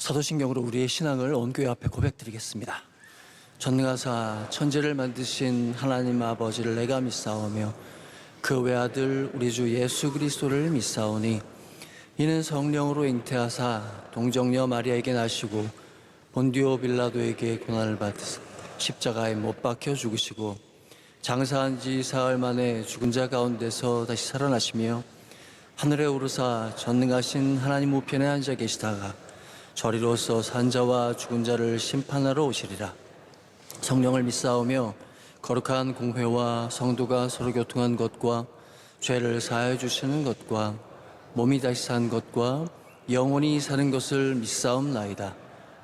사도신경으로 우리의 신앙을 온 교회 앞에 고백드리겠습니다. 전능하사 천지를 만드신 하나님 아버지를 내가 믿사오며 그 외아들 우리 주 예수 그리스도를 믿사오니 이는 성령으로 잉태하사 동정녀 마리아에게 나시고 본디오 빌라도에게 고난을 받으사 십자가에 못 박혀 죽으시고 장사한 지 사흘 만에 죽은 자 가운데서 다시 살아나시며 하늘에 오르사 전능하신 하나님 우편에 앉아 계시다가 저리로서 산 자와 죽은 자를 심판하러 오시리라. 성령을 믿사오며 거룩한 공회와 성도가 서로 교통한 것과 죄를 사하여 주시는 것과 몸이 다시 산 것과 영원히 사는 것을 믿사옵나이다.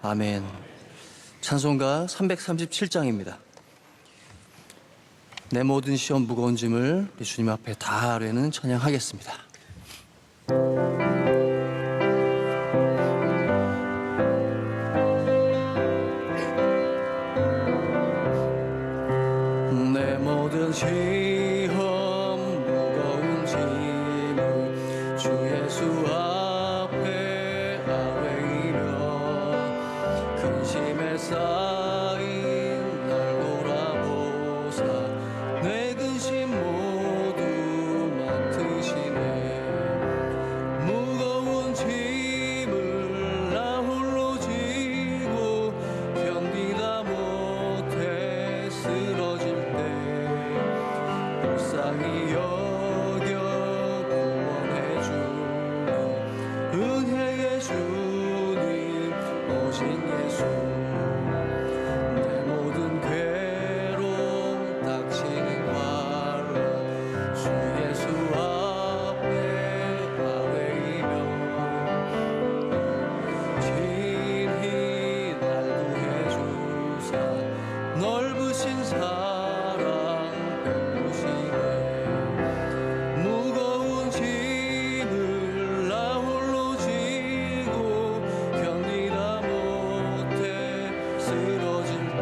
아멘. 찬송가 337장입니다. 내 모든 시험 무거운 짐을 주님 앞에 다 하려는 찬양하겠습니다. 내 모든 시험 무거운 짐을 주 예수 앞에 아뢰이며 근심에 쌓인 날 돌아보사 내 근심 모두 맡으시네. 무거운 짐을 나 홀로 지고 견디다 못해 쓰러질 때 불쌍히 여겨 구원해 주는 은혜의 주님 오신 예수. 내 모든 괴로움 닥치는 환란 주 예수 앞에 아뢰이며 친히 날 구해 주사 넓으신 사랑 베푸시네. 무거운 짐을 나 홀로 지고 견디다 못해 쓰러질 때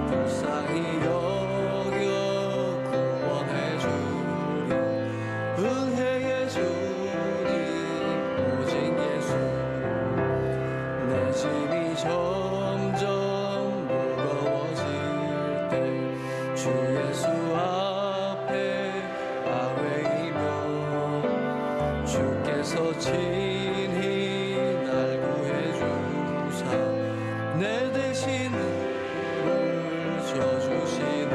불쌍히 여겨 구원해 주리 은혜의 주님 오직 예수. 내 짐이 점점 무거워질 때 주 예수 앞에 아뢰이며 주께서 친히 날 구해 주사 내 대신을 져주시네.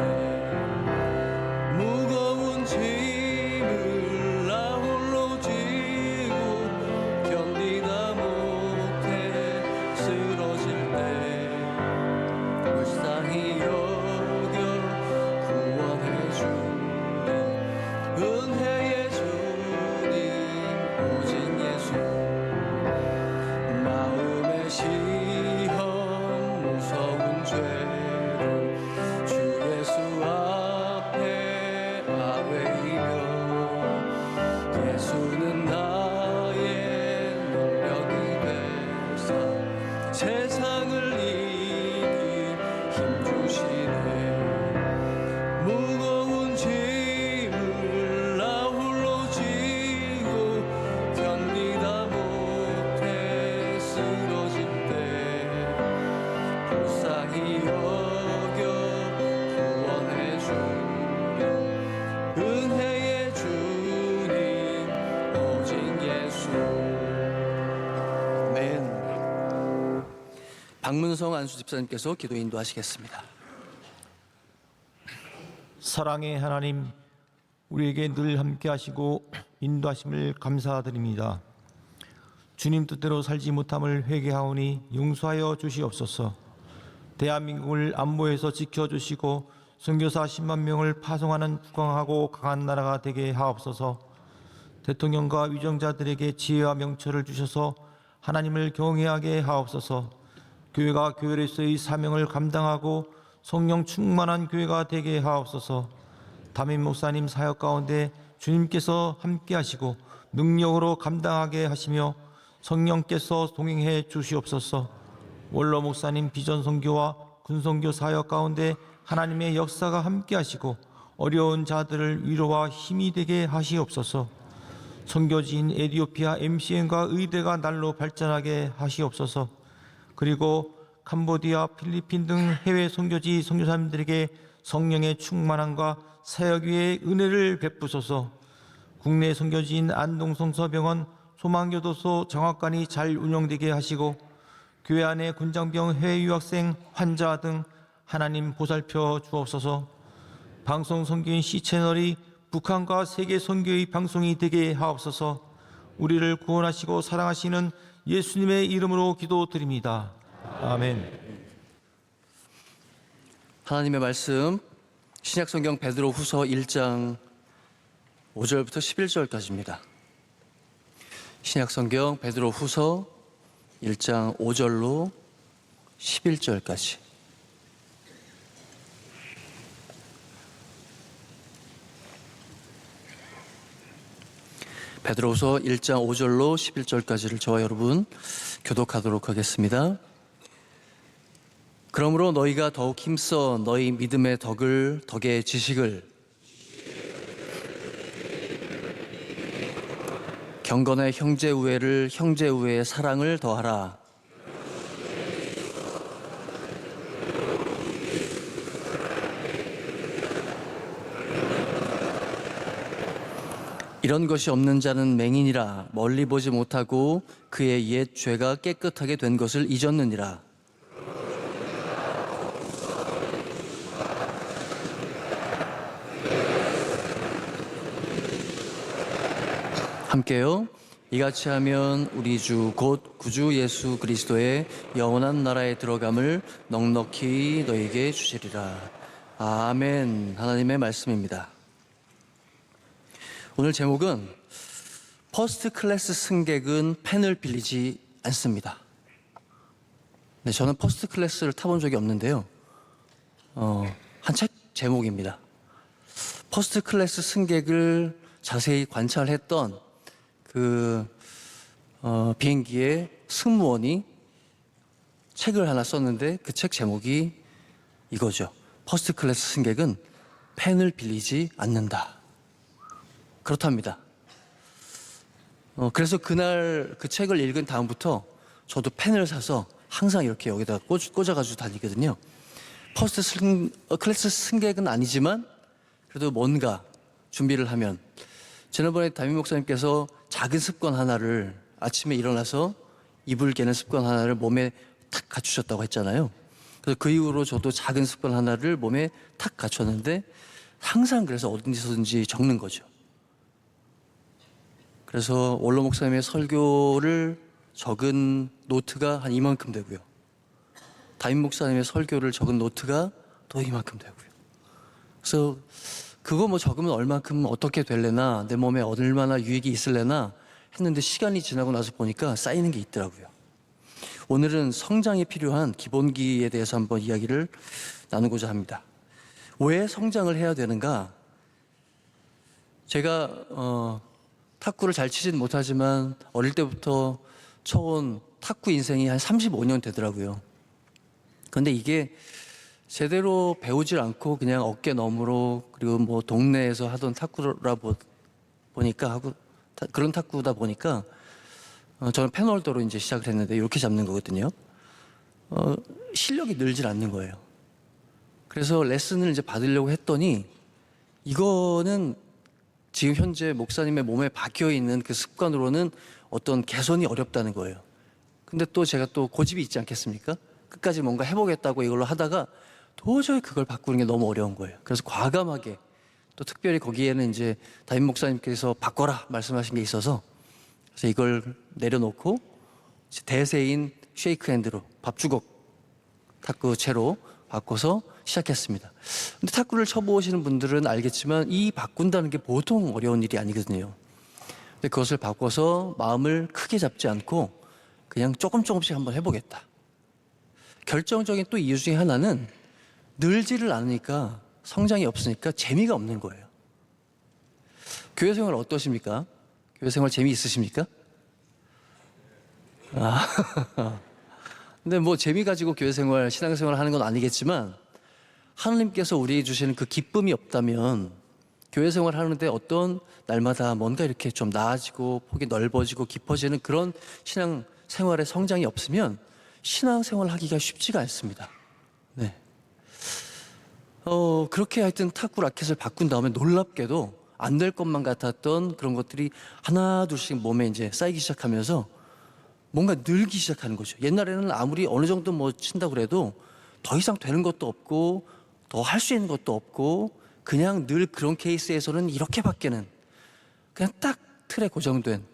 무거운 짐을 나 홀로 지고 견디다 못해 쓰러질 때 불쌍히 여겨 구원해 주리 은혜의 주님 오직 예수. 마음의 시험 무서운 죄를 주 예수 앞에 아뢰이며 예수는 나의 능력이 되사 세상을 이기 힘주시네. 무거운 짐을 나 홀로 지고 견디다 못해 쓰러질 때 불쌍히 여겨 구원해 주리 은혜의 주님 오직 예수. 아멘. 박문성 안수 집사님께서 기도 인도하시겠습니다. 사랑의 하나님, 우리에게 늘 함께 하시고 인도하심을 감사드립니다. 주님 뜻대로 살지 못함을 회개하오니 용서하여 주시옵소서. 대한민국을 안보에서 지켜주시고 선교사 10만 명을 파송하는 부강하고 강한 나라가 되게 하옵소서. 대통령과 위정자들에게 지혜와 명철을 주셔서 하나님을 경외하게 하옵소서. 교회가 교회로서의 사명을 감당하고 성령 충만한 교회가 되게 하옵소서. 담임 목사님 사역 가운데 주님께서 함께 하시고 능력으로 감당하게 하시며 성령께서 동행해 주시옵소서. 원로 목사님 비전 선교와 군 선교 사역 가운데 하나님의 역사가 함께 하시고 어려운 자들을 위로와 힘이 되게 하시옵소서. 선교지인 에티오피아 MCN과 의대가 날로 발전하게 하시옵소서. 그리고 캄보디아, 필리핀 등 해외 선교지 선교사님들에게 성령의 충만함과 사역 위에 은혜를 베푸소서. 국내 선교지인 안동성서병원, 소망교도소 정학관이 잘 운영되게 하시고 교회 안에 군장병 해외 유학생 환자 등 하나님 보살펴 주옵소서. 방송 선교인 C채널이 북한과 세계 선교의 방송이 되게 하옵소서. 우리를 구원하시고 사랑하시는 예수님의 이름으로 기도드립니다. 아멘. 하나님의 말씀 신약성경 베드로후서 1장 5절부터 11절까지입니다. 신약성경 베드로후서 1장 5절로 11절까지. 베드로후서 1장 5절로 11절까지를 저와 여러분 교독하도록 하겠습니다. 그러므로 너희가 더욱 힘써 너희 믿음의 덕의 지식을, 경건의 형제 우애를, 형제 우애의 사랑을 더하라. 이런 것이 없는 자는 맹인이라. 멀리 보지 못하고 그의 옛 죄가 깨끗하게 된 것을 잊었느니라. 함께요. 이같이 하면 우리 주 곧 구주 예수 그리스도의 영원한 나라에 들어감을 넉넉히 너희에게 주시리라. 아멘. 하나님의 말씀입니다. 오늘 제목은 퍼스트 클래스 승객은 펜을 빌리지 않습니다. 네, 저는 퍼스트 클래스를 타본 적이 없는데요. 한 책 제목입니다. 퍼스트 클래스 승객을 자세히 관찰했던 비행기의 승무원이 책을 하나 썼는데 그 책 제목이 이거죠. 퍼스트 클래스 승객은 펜을 빌리지 않는다. 그렇답니다. 그래서 그날 그 책을 읽은 다음부터 저도 펜을 사서 항상 이렇게 여기다 꽂아가지고 다니거든요. 퍼스트 클래스 승객은 아니지만 그래도 뭔가 준비를 하면, 지난번에 담임 목사님께서 작은 습관 하나를, 아침에 일어나서 이불 개는 습관 하나를 몸에 탁 갖추셨다고 했잖아요. 그래서 그 이후로 저도 작은 습관 하나를 몸에 탁 갖췄는데 항상 그래서 어디서든지 적는 거죠. 그래서 원로 목사님의 설교를 적은 노트가 한 이만큼 되고요. 담임 목사님의 설교를 적은 노트가 또 이만큼 되고요. 그래서 그거 뭐 적으면 얼만큼 어떻게 될래나, 내 몸에 얼마나 유익이 있을래나 했는데 시간이 지나고 나서 보니까 쌓이는 게 있더라고요. 오늘은 성장이 필요한 기본기에 대해서 한번 이야기를 나누고자 합니다. 왜 성장을 해야 되는가? 제가 탁구를 잘 치지는 못하지만 어릴 때부터 쳐온 탁구 인생이 한 35년 되더라고요. 그런데 이게 제대로 배우질 않고 그냥 어깨 너머로, 그리고 뭐 동네에서 하던 탁구라 보니까 그런 탁구다 보니까 저는 펜홀더로 이제 시작을 했는데 이렇게 잡는 거거든요. 실력이 늘질 않는 거예요. 그래서 레슨을 이제 받으려고 했더니 이거는 지금 현재 목사님의 몸에 박혀 있는 그 습관으로는 어떤 개선이 어렵다는 거예요. 근데 또 제가 또 고집이 있지 않겠습니까? 끝까지 뭔가 해보겠다고 이걸로 하다가 도저히 그걸 바꾸는 게 너무 어려운 거예요. 그래서 과감하게, 또 특별히 거기에는 이제 담임 목사님께서 바꿔라 말씀하신 게 있어서, 그래서 이걸 내려놓고 대세인 쉐이크 핸드로, 밥주걱 탁구채로 바꿔서 시작했습니다. 근데 탁구를 쳐보시는 분들은 알겠지만 이 바꾼다는 게 보통 어려운 일이 아니거든요. 근데 그것을 바꿔서 마음을 크게 잡지 않고 그냥 조금씩 한번 해보겠다. 결정적인 또 이유 중에 하나는 늘지를 않으니까, 성장이 없으니까 재미가 없는 거예요. 교회 생활 어떠십니까? 교회 생활 재미있으십니까? 근데 뭐 재미 가지고 교회 생활, 신앙생활 하는 건 아니겠지만 하나님께서 우리에게 주시는 그 기쁨이 없다면 교회 생활 하는데 어떤 날마다 뭔가 이렇게 좀 나아지고 폭이 넓어지고 깊어지는 그런 신앙 생활의 성장이 없으면 신앙 생활 하기가 쉽지가 않습니다. 네. 그렇게 하여튼 탁구 라켓을 바꾼 다음에 놀랍게도 안 될 것만 같았던 그런 것들이 하나 둘씩 몸에 이제 쌓이기 시작하면서 뭔가 늘기 시작하는 거죠. 옛날에는 아무리 어느 정도 뭐 친다 그래도 더 이상 되는 것도 없고 더 할 수 있는 것도 없고 그냥 늘 그런 케이스에서는 이렇게밖에는 그냥 딱 틀에 고정된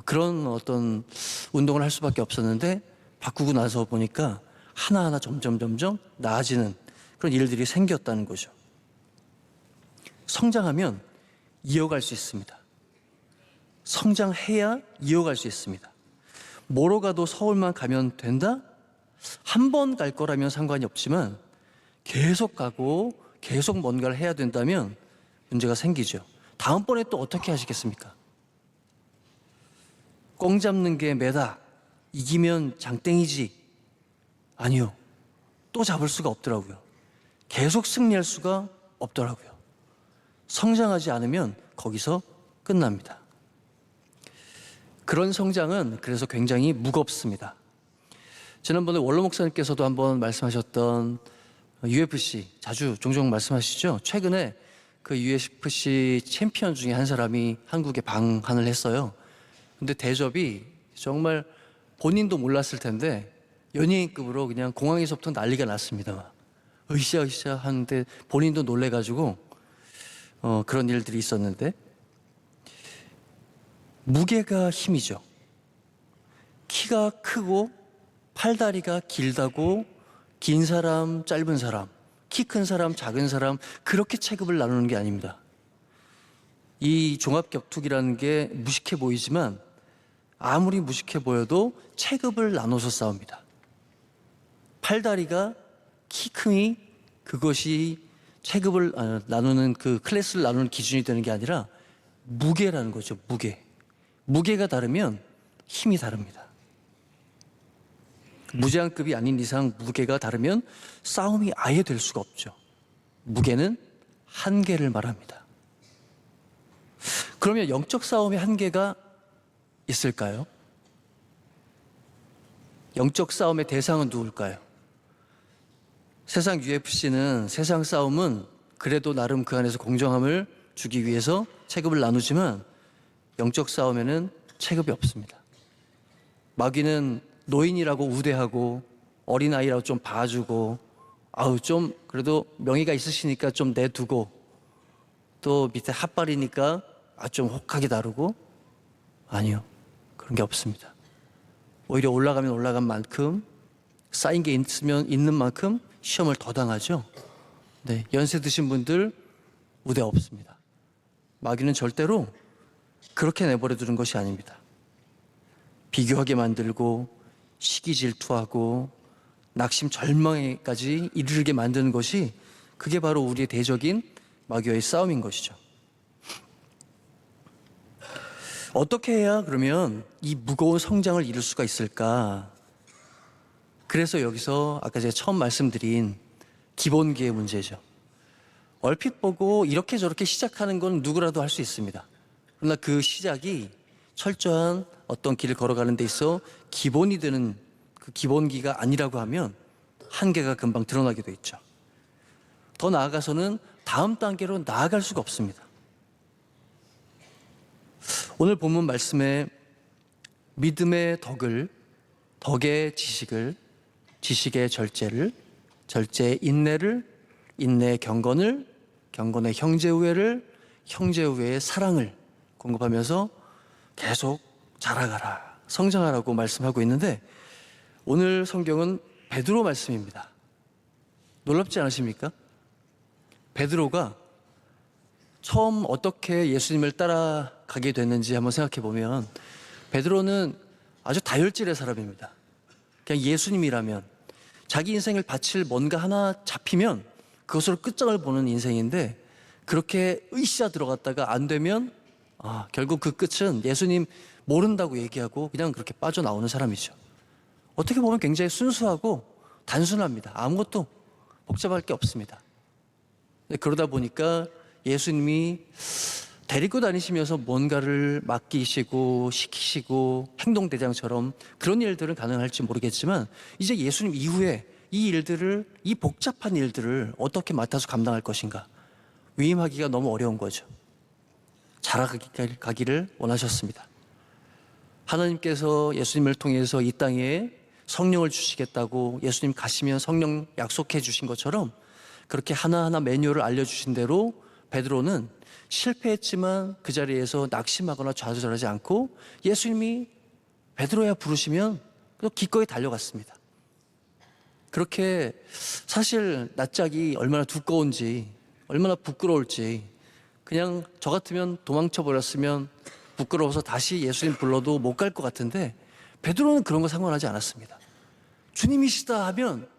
그런 어떤 운동을 할 수밖에 없었는데 바꾸고 나서 보니까 하나하나 점점 나아지는 그런 일들이 생겼다는 거죠. 성장하면 이어갈 수 있습니다. 성장해야 이어갈 수 있습니다. 뭐로 가도 서울만 가면 된다? 한 번 갈 거라면 상관이 없지만 계속 가고 계속 뭔가를 해야 된다면 문제가 생기죠. 다음번에 또 어떻게 하시겠습니까? 꽝 잡는 게 매다. 이기면 장땡이지. 아니요. 또 잡을 수가 없더라고요. 계속 승리할 수가 없더라고요. 성장하지 않으면 거기서 끝납니다. 그런 성장은 그래서 굉장히 무겁습니다. 지난번에 원로 목사님께서도 한번 말씀하셨던 UFC, 자주 종종 말씀하시죠. 최근에 그 UFC 챔피언 중에 한 사람이 한국에 방한을 했어요. 근데 대접이 정말 본인도 몰랐을 텐데 연예인급으로 그냥 공항에서부터 난리가 났습니다. 으쌰으쌰 하는데 본인도 놀래가지고 그런 일들이 있었는데, 무게가 힘이죠. 키가 크고 팔다리가 길다고 긴 사람, 짧은 사람, 키 큰 사람, 작은 사람 그렇게 체급을 나누는 게 아닙니다. 이 종합격투기라는 게 무식해 보이지만 아무리 무식해 보여도 체급을 나눠서 싸웁니다. 팔다리가 키 크니 그것이 체급을 나누는 그 클래스를 나누는 기준이 되는 게 아니라 무게라는 거죠. 무게가 다르면 힘이 다릅니다. 무제한급이 아닌 이상 무게가 다르면 싸움이 아예 될 수가 없죠. 무게는 한계를 말합니다. 그러면 영적 싸움의 한계가 있을까요? 영적 싸움의 대상은 누굴까요? 세상 UFC는 세상 싸움은 그래도 나름 그 안에서 공정함을 주기 위해서 체급을 나누지만 영적 싸움에는 체급이 없습니다. 마귀는 노인이라고 우대하고 어린아이라고 좀 봐주고 좀 그래도 명의가 있으시니까 좀 내두고 또 밑에 핫발이니까 좀 혹하게 다루고 아니요. 그런 게 없습니다. 오히려 올라가면 올라간 만큼 쌓인 게 있으면 있는 만큼 시험을 더 당하죠. 네, 연세 드신 분들 우대 없습니다. 마귀는 절대로 그렇게 내버려 두는 것이 아닙니다. 비교하게 만들고 시기 질투하고 낙심 절망에까지 이르게 만드는 것이 그게 바로 우리의 대적인 마귀와의 싸움인 것이죠. 어떻게 해야 그러면 이 무거운 성장을 이룰 수가 있을까? 그래서 여기서 아까 제가 처음 말씀드린 기본기의 문제죠. 얼핏 보고 이렇게 저렇게 시작하는 건 누구라도 할 수 있습니다. 그러나 그 시작이 철저한 어떤 길을 걸어가는 데 있어 기본이 되는 그 기본기가 아니라고 하면 한계가 금방 드러나게 돼 있죠. 더 나아가서는 다음 단계로 나아갈 수가 없습니다. 오늘 본문 말씀에 믿음의 덕을, 덕의 지식을, 지식의 절제를, 절제의 인내를, 인내의 경건을, 경건의 형제우애를, 형제우애의 사랑을 공급하면서 계속 자라가라, 성장하라고 말씀하고 있는데 오늘 성경은 베드로 말씀입니다. 놀랍지 않으십니까? 베드로가 처음 어떻게 예수님을 따라가게 됐는지 한번 생각해 보면 베드로는 아주 다혈질의 사람입니다. 그냥 예수님이라면 자기 인생을 바칠 뭔가 하나 잡히면 그것으로 끝장을 보는 인생인데 그렇게 으쌰 들어갔다가 안 되면 결국 그 끝은 예수님 모른다고 얘기하고 그냥 그렇게 빠져나오는 사람이죠. 어떻게 보면 굉장히 순수하고 단순합니다. 아무것도 복잡할 게 없습니다. 그러다 보니까 예수님이 데리고 다니시면서 뭔가를 맡기시고 시키시고 행동대장처럼 그런 일들은 가능할지 모르겠지만 이제 예수님 이후에 이 일들을, 이 복잡한 일들을 어떻게 맡아서 감당할 것인가, 위임하기가 너무 어려운 거죠. 자라가기를 원하셨습니다. 하나님께서 예수님을 통해서 이 땅에 성령을 주시겠다고 예수님 가시면 성령 약속해 주신 것처럼 그렇게 하나하나 매뉴얼을 알려주신 대로 베드로는 실패했지만 그 자리에서 낙심하거나 좌절하지 않고 예수님이 베드로야 부르시면 또 기꺼이 달려갔습니다. 그렇게 사실 낯짝이 얼마나 두꺼운지, 얼마나 부끄러울지, 그냥 저 같으면 도망쳐 버렸으면 부끄러워서 다시 예수님 불러도 못 갈 것 같은데 베드로는 그런 거 상관하지 않았습니다. 주님이시다 하면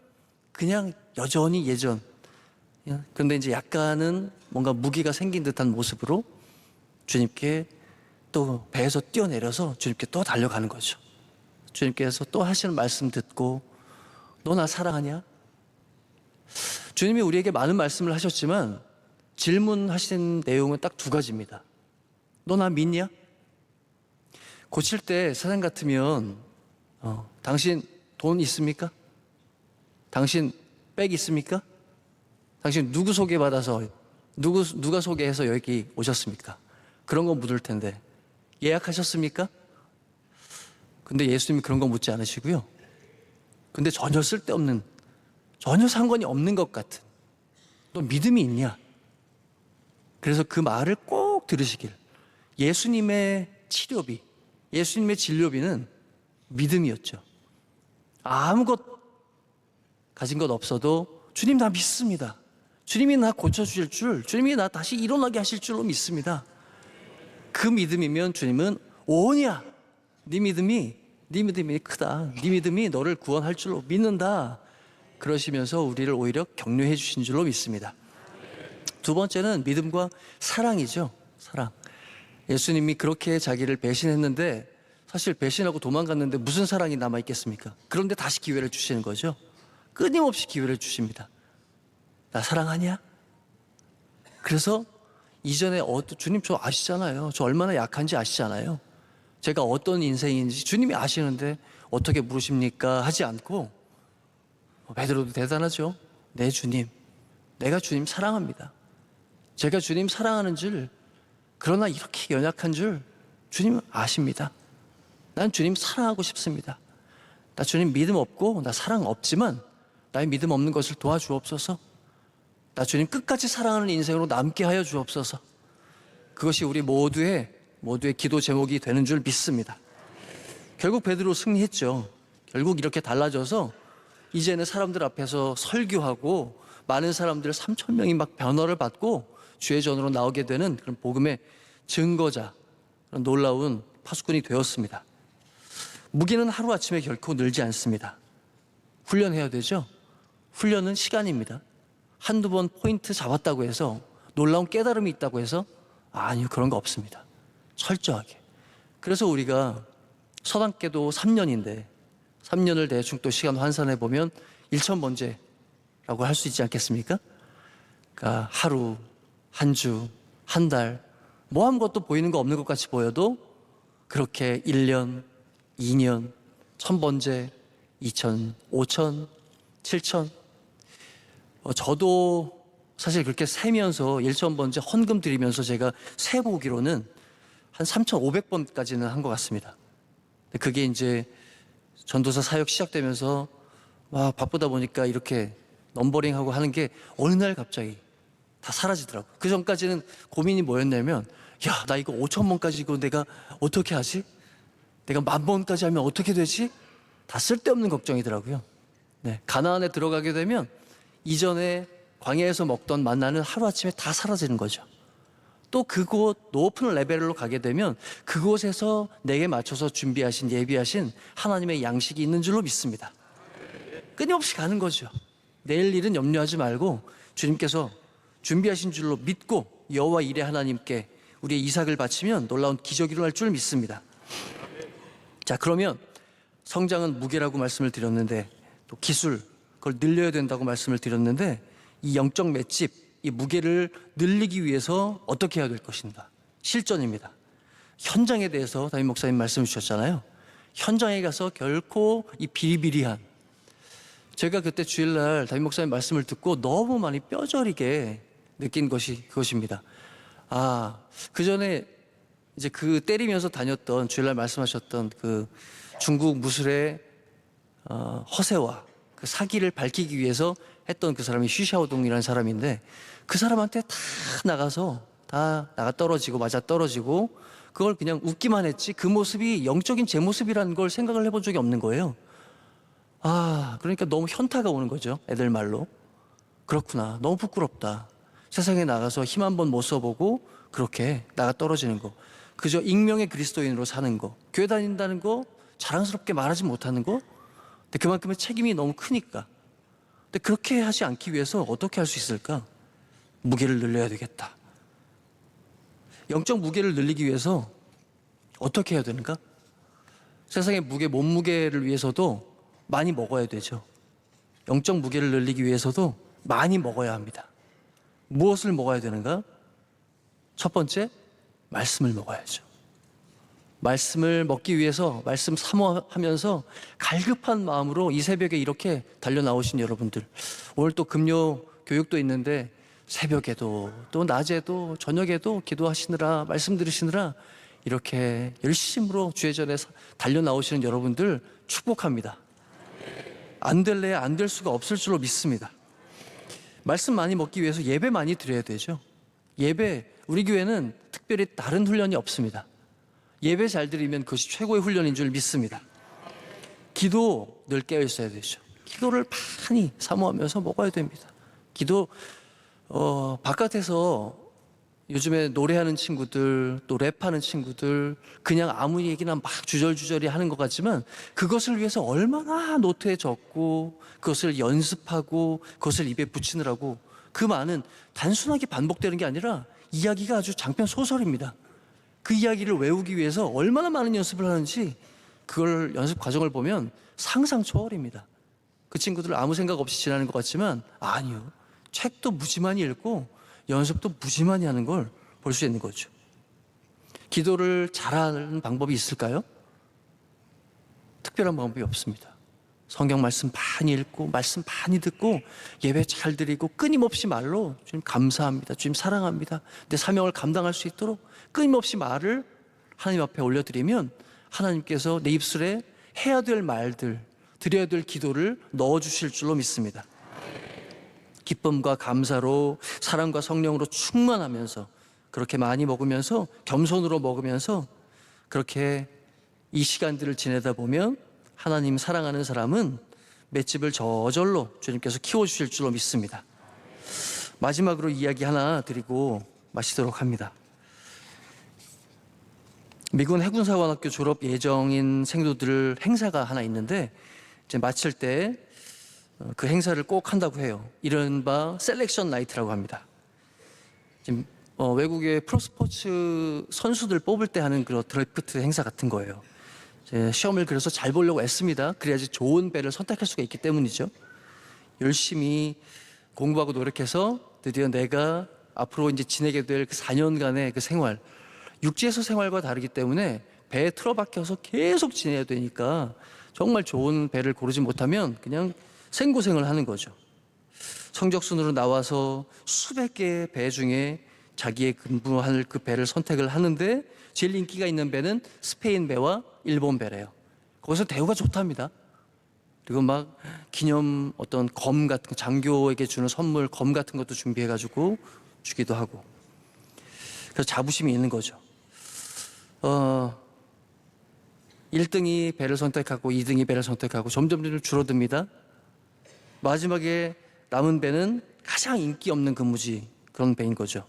그냥 여전히 예전, 그런데 이제 약간은 뭔가 무기가 생긴 듯한 모습으로 주님께 또 배에서 뛰어내려서 주님께 또 달려가는 거죠. 주님께서 또 하시는 말씀 듣고 너 나 사랑하냐? 주님이 우리에게 많은 말씀을 하셨지만 질문하신 내용은 딱 두 가지입니다. 너 나 믿냐? 고칠 때 세상 같으면 당신 돈 있습니까? 당신 백 있습니까? 당신 누구 소개받아서 누가 소개해서 여기 오셨습니까? 그런 거 묻을 텐데 예약하셨습니까? 근데 예수님이 그런 거 묻지 않으시고요. 근데 전혀 쓸데없는, 전혀 상관이 없는 것 같은, 너 믿음이 있냐? 그래서 그 말을 꼭 들으시길. 예수님의 치료비, 예수님의 진료비는 믿음이었죠. 아무것 가진 것 없어도 주님 나 믿습니다. 주님이 나 고쳐주실 줄, 주님이 나 다시 일어나게 하실 줄로 믿습니다. 그 믿음이면 주님은 오냐, 네 믿음이 크다, 네 믿음이 너를 구원할 줄로 믿는다, 그러시면서 우리를 오히려 격려해 주신 줄로 믿습니다. 두 번째는 믿음과 사랑이죠. 사랑. 예수님이 그렇게 자기를 배신했는데 사실 배신하고 도망갔는데 무슨 사랑이 남아있겠습니까? 그런데 다시 기회를 주시는 거죠. 끊임없이 기회를 주십니다. 나 사랑하냐? 그래서 이전에 주님 저 아시잖아요. 저 얼마나 약한지 아시잖아요. 제가 어떤 인생인지 주님이 아시는데 어떻게 물으십니까? 하지 않고, 베드로도 대단하죠. 네 주님, 내가 주님 사랑합니다. 제가 주님 사랑하는 줄, 그러나 이렇게 연약한 줄 주님 아십니다. 난 주님 사랑하고 싶습니다. 나 주님 믿음 없고 나 사랑 없지만 나의 믿음 없는 것을 도와주옵소서. 나 주님 끝까지 사랑하는 인생으로 남게 하여 주옵소서. 그것이 우리 모두의 기도 제목이 되는 줄 믿습니다. 결국 베드로 승리했죠. 결국 이렇게 달라져서 이제는 사람들 앞에서 설교하고 많은 사람들 3,000명이 막 변화를 받고 주의 전으로 나오게 되는 그런 복음의 증거자, 그런 놀라운 파수꾼이 되었습니다. 무기는 하루아침에 결코 늘지 않습니다. 훈련해야 되죠. 훈련은 시간입니다. 한두 번 포인트 잡았다고 해서 놀라운 깨달음이 있다고 해서 아니요, 그런 거 없습니다. 철저하게. 그래서 우리가 서당계도 3년인데 3년을 대충 또 시간 환산해 보면 1,000번째라고 할 수 있지 않겠습니까? 그러니까 하루, 한 주, 한 달, 뭐 아무것도 보이는 거 없는 것 같이 보여도 그렇게 1년, 2년, 1,000번째, 2,000, 5,000, 7,000. 저도 사실 그렇게 세면서 1,000번째 헌금 드리면서 제가 세보기로는 한 3,500번까지는 한 것 같습니다. 그게 이제 전도사 사역 시작되면서 막 바쁘다 보니까 이렇게 넘버링하고 하는 게 어느 날 갑자기 다 사라지더라고요. 그 전까지는 고민이 뭐였냐면, 야, 나 이거 5,000번까지 이거 내가 어떻게 하지? 내가 10,000번까지 하면 어떻게 되지? 다 쓸데없는 걱정이더라고요. 네, 가나안에 들어가게 되면 이전에 광야에서 먹던 만나는 하루아침에 다 사라지는 거죠. 또 그곳 높은 레벨로 가게 되면 그곳에서 내게 맞춰서 준비하신, 예비하신 하나님의 양식이 있는 줄로 믿습니다. 끊임없이 가는 거죠. 내일 일은 염려하지 말고 주님께서 준비하신 줄로 믿고 여호와 이레 하나님께 우리의 이삭을 바치면 놀라운 기적이 일어날 줄 믿습니다. 자, 그러면 성장은 무게라고 말씀을 드렸는데 또 기술, 그걸 늘려야 된다고 말씀을 드렸는데 이 영적 맷집, 이 무게를 늘리기 위해서 어떻게 해야 될 것인가? 실전입니다. 현장에 대해서 담임 목사님 말씀 주셨잖아요. 현장에 가서 결코 이 비리비리한, 제가 그때 주일날 담임 목사님 말씀을 듣고 너무 많이 뼈저리게 느낀 것이 그것입니다. 그 전에 이제 그 때리면서 다녔던, 주일날 말씀하셨던 그 중국 무술의 허세와 그 사기를 밝히기 위해서 했던 그 사람이 쉬샤오동이라는 사람인데, 그 사람한테 다 나가서 다 나가 떨어지고 맞아 떨어지고 그걸 그냥 웃기만 했지, 그 모습이 영적인 제 모습이라는 걸 생각을 해본 적이 없는 거예요. 그러니까 너무 현타가 오는 거죠. 애들 말로. 그렇구나. 너무 부끄럽다. 세상에 나가서 힘 한번 못 써보고 그렇게 나가 떨어지는 거. 그저 익명의 그리스도인으로 사는 거. 교회 다닌다는 거 자랑스럽게 말하지 못하는 거. 근데 그만큼의 책임이 너무 크니까. 근데 그렇게 하지 않기 위해서 어떻게 할 수 있을까? 무게를 늘려야 되겠다. 영적 무게를 늘리기 위해서 어떻게 해야 되는가? 세상의 몸무게를 위해서도 많이 먹어야 되죠. 영적 무게를 늘리기 위해서도 많이 먹어야 합니다. 무엇을 먹어야 되는가? 첫 번째, 말씀을 먹어야죠. 말씀을 먹기 위해서 말씀 사모하면서 갈급한 마음으로 이 새벽에 이렇게 달려 나오신 여러분들, 오늘 또 금요 교육도 있는데 새벽에도 또 낮에도 저녁에도 기도하시느라 말씀 들으시느라 이렇게 열심으로 주의 전에 달려 나오시는 여러분들 축복합니다. 안 될래 안 될 수가 없을 줄로 믿습니다. 말씀 많이 먹기 위해서 예배 많이 드려야 되죠. 예배, 우리 교회는 특별히 다른 훈련이 없습니다. 예배 잘 드리면 그것이 최고의 훈련인 줄 믿습니다. 기도 늘 깨어 있어야 되죠. 기도를 많이 사모하면서 먹어야 됩니다. 기도, 바깥에서 요즘에 노래하는 친구들, 또 랩하는 친구들, 그냥 아무 얘기나 막 주절주절이 하는 것 같지만 그것을 위해서 얼마나 노트에 적고 그것을 연습하고 그것을 입에 붙이느라고, 그 많은 단순하게 반복되는 게 아니라 이야기가 아주 장편 소설입니다. 그 이야기를 외우기 위해서 얼마나 많은 연습을 하는지 그걸 연습 과정을 보면 상상 초월입니다. 그 친구들 아무 생각 없이 지나는 것 같지만 아니요. 책도 무지만히 읽고 연습도 무지만히 하는 걸 볼 수 있는 거죠. 기도를 잘하는 방법이 있을까요? 특별한 방법이 없습니다. 성경 말씀 많이 읽고 말씀 많이 듣고 예배 잘 드리고 끊임없이 말로 주님 감사합니다, 주님 사랑합니다, 내 사명을 감당할 수 있도록 끊임없이 말을 하나님 앞에 올려드리면 하나님께서 내 입술에 해야 될 말들, 드려야 될 기도를 넣어주실 줄로 믿습니다. 기쁨과 감사로 사랑과 성령으로 충만하면서 그렇게 많이 먹으면서 겸손으로 먹으면서 그렇게 이 시간들을 지내다 보면 하나님 사랑하는 사람은 맷집을 저절로 주님께서 키워주실 줄로 믿습니다. 마지막으로 이야기 하나 드리고 마치도록 합니다. 미군 해군사관학교 졸업 예정인 생도들 행사가 하나 있는데 이제 마칠 때 그 행사를 꼭 한다고 해요. 이른바 셀렉션 나이트라고 합니다. 지금 외국의 프로스포츠 선수들 뽑을 때 하는 그런 드래프트 행사 같은 거예요. 시험을 그래서 잘 보려고 애씁니다. 그래야지 좋은 배를 선택할 수가 있기 때문이죠. 열심히 공부하고 노력해서 드디어 내가 앞으로 이제 지내게 될 그 4년간의 그 생활, 육지에서 생활과 다르기 때문에 배에 틀어박혀서 계속 지내야 되니까 정말 좋은 배를 고르지 못하면 그냥 생고생을 하는 거죠. 성적순으로 나와서 수백 개의 배 중에 자기의 근무할 그 배를 선택을 하는데 제일 인기가 있는 배는 스페인 배와 일본 배래요. 거기서 대우가 좋답니다. 그리고 막 기념 어떤 검 같은 거, 장교에게 주는 선물 검 같은 것도 준비해가지고 주기도 하고. 그래서 자부심이 있는 거죠. 1등이 배를 선택하고 2등이 배를 선택하고 점점 줄어듭니다. 마지막에 남은 배는 가장 인기 없는 근무지, 그런 배인 거죠.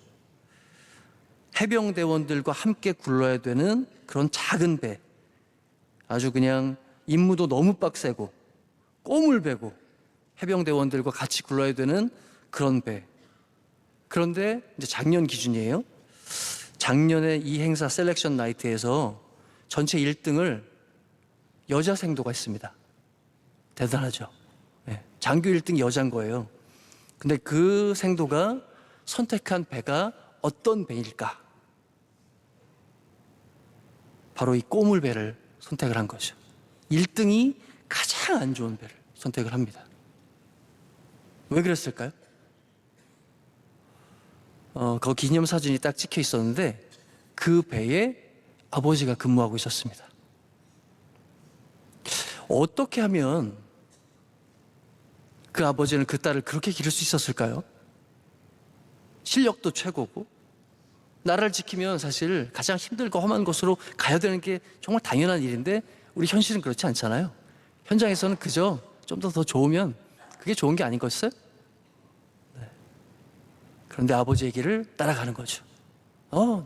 해병대원들과 함께 굴러야 되는 그런 작은 배, 아주 그냥 임무도 너무 빡세고 꼬물배고 해병대원들과 같이 굴러야 되는 그런 배. 그런데 이제 작년 기준이에요. 작년에 이 행사 셀렉션 나이트에서 전체 1등을 여자 생도가 했습니다. 대단하죠. 네. 장교 1등이 여자인 거예요. 근데 그 생도가 선택한 배가 어떤 배일까? 바로 이 꼬물배를 선택을 한 거죠. 1등이 가장 안 좋은 배를 선택을 합니다. 왜 그랬을까요? 그 기념사진이 딱 찍혀 있었는데 그 배에 아버지가 근무하고 있었습니다. 어떻게 하면 그 아버지는 그 딸을 그렇게 기를 수 있었을까요? 실력도 최고고 나라를 지키면 사실 가장 힘들고 험한 곳으로 가야 되는 게 정말 당연한 일인데 우리 현실은 그렇지 않잖아요. 현장에서는 그저 좀 더 좋으면 그게 좋은 게 아닌 것을. 네. 그런데 아버지의 길을 따라가는 거죠.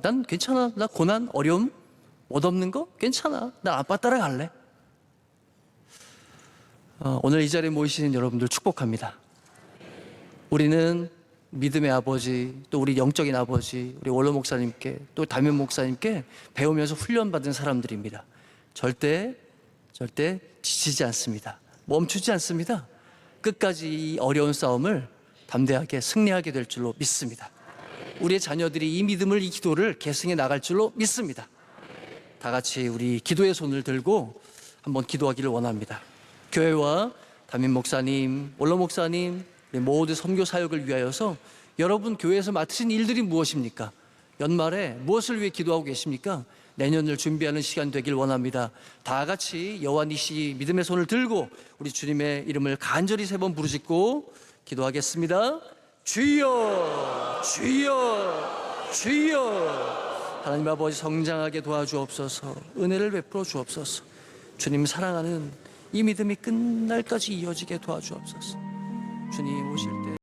난 괜찮아. 나 고난, 어려움, 멋없는 거 괜찮아. 난 아빠 따라갈래. 오늘 이 자리에 모이시는 여러분들 축복합니다. 우리는 믿음의 아버지, 또 우리 영적인 아버지, 우리 원로 목사님께, 또 담임 목사님께 배우면서 훈련받은 사람들입니다. 절대 지치지 않습니다. 멈추지 않습니다. 끝까지 이 어려운 싸움을 담대하게 승리하게 될 줄로 믿습니다. 우리의 자녀들이 이 믿음을, 이 기도를 계승해 나갈 줄로 믿습니다. 다 같이 우리 기도의 손을 들고 한번 기도하기를 원합니다. 교회와 담임 목사님, 원로 목사님, 우리 모두 선교 사역을 위하여서 여러분 교회에서 맡으신 일들이 무엇입니까? 연말에 무엇을 위해 기도하고 계십니까? 내년을 준비하는 시간 되길 원합니다. 다 같이 여호와 니시 믿음의 손을 들고 우리 주님의 이름을 간절히 3번 부르짖고 기도하겠습니다. 주여, 주여, 주여. 하나님 아버지 성장하게 도와주옵소서. 은혜를 베풀어 주옵소서. 주님 사랑하는 이 믿음이 끝날까지 이어지게 도와주옵소서. 주님 오실